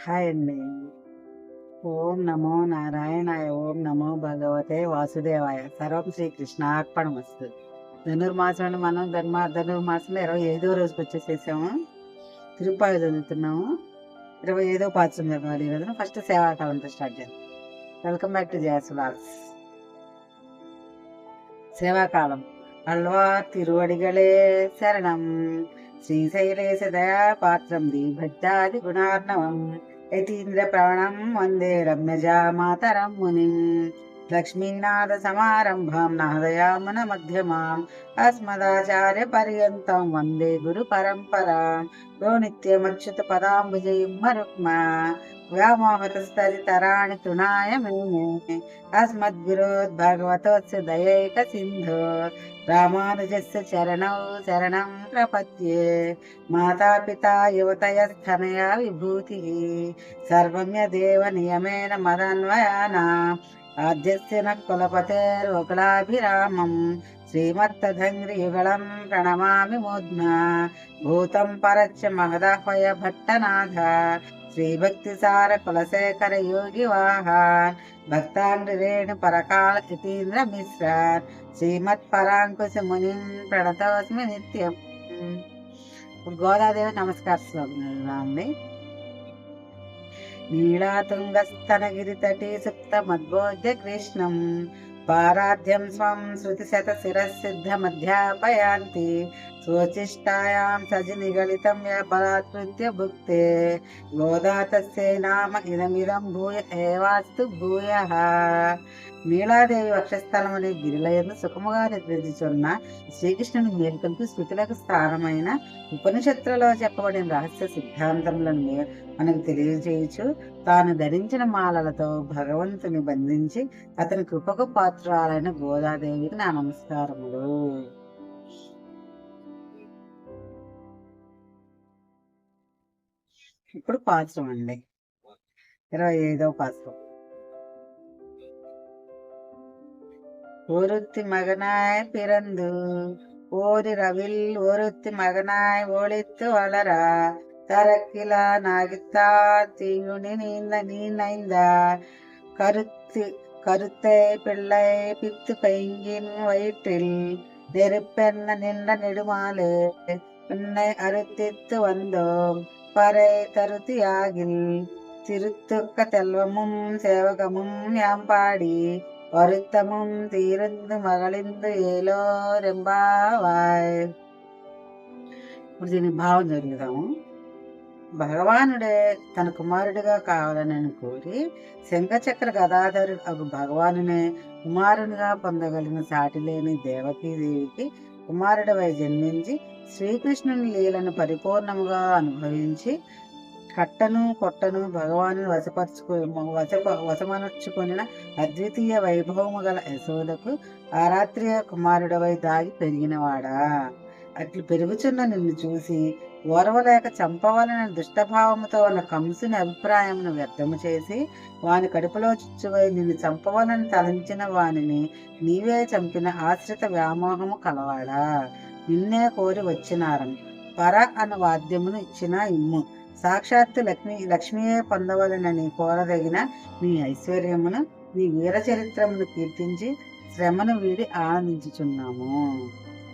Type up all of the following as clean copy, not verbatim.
Hi అండి. ఓం నమో నారాయణాయ. ఓం నమో భగవతే వాసుదేవాయ. సర్వం శ్రీకృష్ణార్పణమస్తు. ధనుర్మాసంలో మనం ధనుర్మాసంలో 25వ రోజుకి వచ్చేసేసాము. తిరుప్పావి చదువుతున్నాము. 25వ పాత్రం చదవాలి ఈరోజున. ఫస్ట్ సేవాకాలంతో స్టార్ట్ చేద్దాం. Welcome back to Jaya's vlogs. సేవాకాలం. అల్వార్ తిరువడిగళే శరణం. శ్రీశైలేశ దయా పాత్రం దీభక్తాది గుణార్ణవం. యతీంద్ర ప్రవణం వందే రమ్యజా మాతరం మునిం. లక్ష్మీనాథ సమారంభాం నాదయామన మధ్యమాం. అస్మదాచార్య పర్యంతం వందే గురు పరంపరాం. యో నిత్యమచ్యుత పదాంబుజయుం మరుక్మా. వ్యామోహతస్తరితరాణి తృణాయ మేనే. అస్మద్గురోద్భగవతోస్య దయైక సింధో. రామానుజస్య చరణౌ శరణం ప్రపద్యే. మాతాపితా యువతయస్తనయా విభూతి. సర్వం యదేవ నియమేన మదన్వయానాం. ఆద్యస్య న కులపతేర్వకులాభిరామం. శ్రీమత్తధంగ్రియుగళం ప్రణమామి మూర్ధ్నా. భూతం పరచ్చ మహదాహ్వయ భట్టనాథ. శ్రీభక్తిసార కులశేఖర యోగి వాహాన్. భక్తాండ్రేణు పరకాల యతీంద్ర మిశ్రాన్. శ్రీమత్ పరాంకుశ మునిం ప్రణతోస్మి నిత్యం. ఇప్పుడు గోదాదేవి నమస్కార శ్లోకండి. నీళాతుంగస్తనగిరితటీ సుప్త మద్బోధ్య కృష్ణం. పారాధ్యం స్వం శృతిశత శిరసిద్ధమధ్యాపయాంతి. స్వచిష్టాయాం సజనిగళితం య బలాత్కృత్య భుక్తే. గోదాతస్యై నామ ఇదమిదం భూయ ఏవాస్తు భూయః. నీలాదేవి వక్షస్థలమనే గిరిలయందు సుఖముగా నిద్రించుచున్న శ్రీకృష్ణుని మేల్కొల్పి శృతులకు స్థానమైన ఉపనిషత్తులలో చెప్పబడిన రహస్య సిద్ధాంతములను మనకు తెలియజేయచ్చు. తాను ధరించిన మాలలతో భగవంతుని బంధించి అతని కృపకు పాత్రాలైన గోదాదేవికి నా నమస్కారములు. ఇప్పుడు పాత్రం అండి. 25వ పాత్రం. ஒருத்தி மகனாய் பிறந்து ஓரிரவில் ஒருத்தி மகனாய் ஒளித்து வளரா. தரக்கிலா நாகித்தார் தீங்குனி நீந்தைந்தார். கருத்தை பிள்ளை பித்து பைங்கின் வயிற்றில். நெருப்பென்ன நின்ற நெடுமாலு பின்னை அறுத்தித்து வந்தோம். பறை தருத்தியாகில் திருத்துக்க தெல்வமும் சேவகமும் யாம்பாடி. வருத்தமும் తీరందు మగలిందు ఏలో రెంబావాయ్. ఇప్పుడు దీని భావం జరుగుతాము. భగవానుడే తన కుమారుడిగా కావాలని కోరి శంఖచక్ర గదాధరుడు ఒక భగవానునే కుమారునిగా పొందగలిగిన సాటి లేని దేవకీదేవికి కుమారుడివై జన్మించి శ్రీకృష్ణుని లీలను పరిపూర్ణముగా అనుభవించి కట్టను కొట్టను భగవాను వశమనర్చుకొనిన అద్వితీయ వైభవము గల యశోదకు ఆ రాత్రి కుమారుడవై దాగి పెరిగినవాడా. అట్లు పెరుగుచున్న నిన్ను చూసి ఓర్వలేక చంపవలన దుష్టభావముతో ఉన్న కంసుని అభిప్రాయమును వ్యర్థము చేసి వాని కడుపులో చుచ్చువై నిన్ను చంపవలని తలంచిన వానిని నీవే చంపిన ఆశ్రిత వ్యామోహము కలవాడా. నిన్నే కోరి వచ్చినారం. పర అను వాద్యమును ఇచ్చిన ఇమ్ము. సాక్షాత్తు లక్ష్మియే పొందవలనని కోరదగిన నీ ఐశ్వర్యమును నీ వీర చరిత్రమును కీర్తించి శ్రమను వీడి ఆనందించుచున్నాము.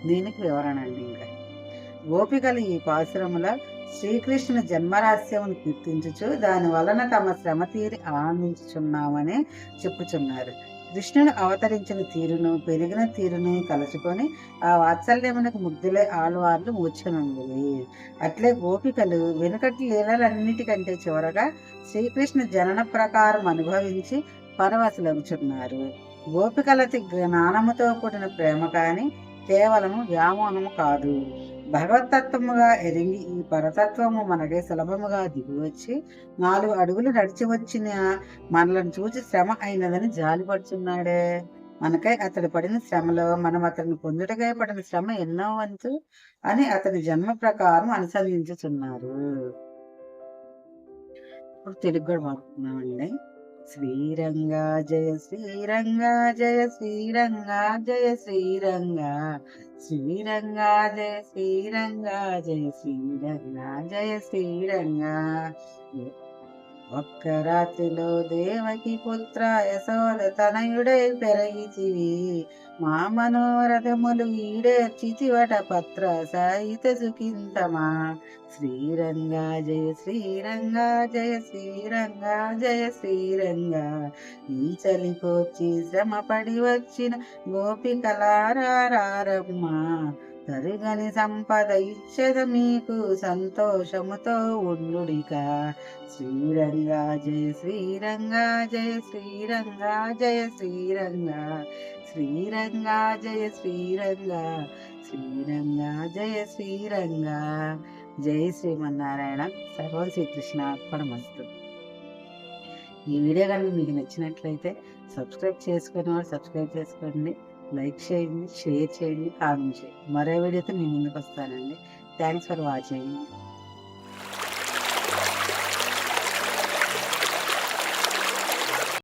దీనికి వివరణ అండి. ఇంకా గోపికలు ఈ పాసురముల శ్రీకృష్ణుని జన్మరహస్యమును కీర్తించుచు దాని వలన తమ శ్రమ తీరి ఆనందించుచున్నామని చెప్పుచున్నారు. కృష్ణుడు అవతరించిన తీరును పెరిగిన తీరును తలుచుకొని ఆ వాత్సల్యమునకు ముగ్ధులే ఆళ్వార్లు మూర్ఛనుంది. అట్లే గోపికలు వెనుకటి లీలలన్నిటికంటే చివరగా శ్రీకృష్ణ జనన ప్రకారం అనుభవించి పరవశులవుచున్నారు. గోపికలతి జ్ఞానముతో కూడిన ప్రేమ కాని కేవలము వ్యామోహము కాదు. భగవతత్వముగా ఎరిగి ఈ పరతత్వము మనకే సులభముగా దిగివచ్చి 4 అడుగులు నడిచి వచ్చిన మనలను చూచి శ్రమ అయినదని జాలిపడుచున్నాడే. మనకై అతడు పడిన శ్రమలో మనం అతడిని పొందుటకై పడిన శ్రమ ఎన్నో వంతు అని అతని జన్మ ప్రకారం అనుసరించుచున్నారు. ఇప్పుడు తెలుగు కూడా మాట్లాడుతున్నామండి. శ్రీరంగా జయ శ్రీరంగా జయ శ్రీరంగా జయ శ్రీరంగా. శ్రీరంగా జయ శ్రీరంగా జయ శ్రీరంగా జయ శ్రీరంగా. ఒక్క రాత్రిలో దేవకి పుత్ర యశోద తనయుడై పెరగితివి. మా మనోరథములు ఈడేర్చితివట పత్ర సాయిత సుఖింతమా. శ్రీరంగా జయ శ్రీరంగా జయ శ్రీరంగా జయ శ్రీరంగా. ఈ చలికోర్చి శ్రమపడి వచ్చిన గోపికలారారమ్మా. తరుగని సంపద ఇచ్చద మీకు సంతోషముతో ఉండుడిక. శ్రీరంగా జయ శ్రీరంగా జయ శ్రీరంగా జయ శ్రీరంగా. శ్రీరంగా జయ శ్రీరంగా శ్రీరంగా జయ శ్రీరంగా. జై శ్రీమన్నారాయణ. సర్వం శ్రీకృష్ణ అర్పణమస్తు. ఈ వీడియో కనుక మీకు నచ్చినట్లయితే సబ్స్క్రైబ్ చేసుకునే వాళ్ళు సబ్స్క్రైబ్ చేసుకోండి, లైక్ చేయండి, షేర్ చేయండి, కామెంట్ చేయండి. మరో వీడియోతో మీ ముందుకు వస్తానండి. Thanks for watching.